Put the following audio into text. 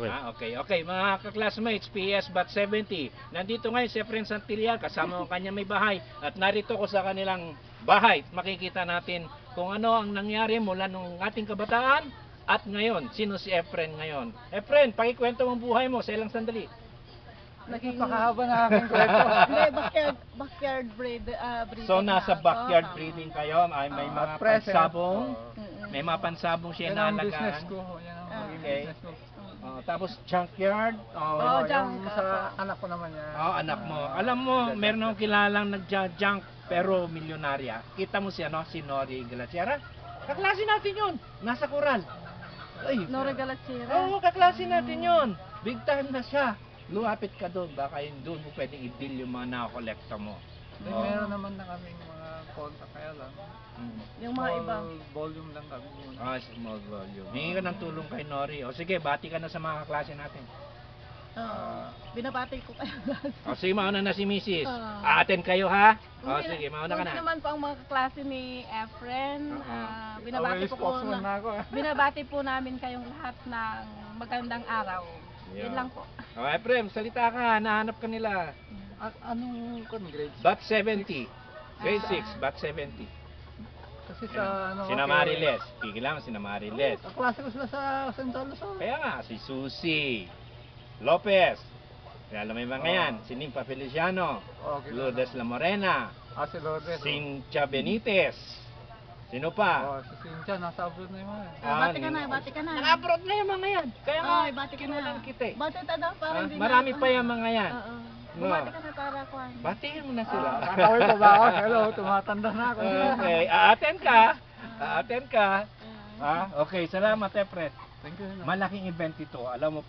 April. Okay. Mga ka-classmates, PS Bat 70. Nandito ngayon si Efren Santillan, kasama ko kanya may bahay. At narito ko sa kanilang bahay. Makikita natin kung ano ang nangyari mula nung ating kabataan at ngayon. Sino si Efren ngayon? Efren, pakikwento mong buhay mo sa ilang sandali. Napakahaba na aking kwento. Hindi, backyard breeding. So nasa backyard ako. breeding kayo, ay may mga present. pansabong. Mm-mm. May mga pansabong siya Yan na ang business alagaan. ko. Yan ang maging Okay. business ko. Tapos junkyard. Oo, Yung junk. sa anak ko naman yan. Anak mo. Alam mo, meron akong kilalang nagja-junk pero milyonarya. Kita mo si si Nori Galatiera? Kaklase natin yun. Nasa Coral. Ay, Nora Galachera. Oo, kaklase natin yun. Big time na siya. Luapit ka doon. Baka yun doon mo pwedeng i-deal yung mga nakakolekta mo. Then, meron naman na kaming mga contact kaya lang. Yung mga iba. Volume lang kami muna. Small volume. Hingi ka ng tulong kay Nori. O sige, bati ka na sa mga kaklase natin. Binabati ko kayo lahat. O sige, mauna na si Mrs. Ah. Attend kayo ha? O Hindi sige, mauna ka Hindi na. naman po ang mga kaklase ni Efren. Okay, Binabati po spokesman na ako. binabati po namin kayong lahat ng magandang araw. Yeah. Yun lang po. O Efrem, salita ka. Nahanap ka nila. Anong grade? Bat 70. Grade 6, Bat 70. Kasi sa ano Sina Mariles. Pigilan sina Mariles. Kaklase ko sila sa Central Luzon. Kaya nga, si Susie Lopez. Kaya alam mo yung mga yan. Si Nimpa Feliciano. Okay. Lourdes La Morena. Si Lourdes. Cynthia Benitez. Sino pa? Si Cynthia, nasa abroad na yung mga. Bati ka na, bati ka na. Naka-abroad na yung mga yan. Kaya nga, Ay, bati ka na. kinulang kita eh. Bati ka na para hindi na. Marami pa yung mga yan. Oo. No. Bumati ka na para ko. Batiin mo na sila. Kakawin pa ba ako? Hello, tumatanda na ako. Okay, a-attend ka. A-attend ka. Okay, salamat Efren. Thank you. Malaking event ito. Alam mo,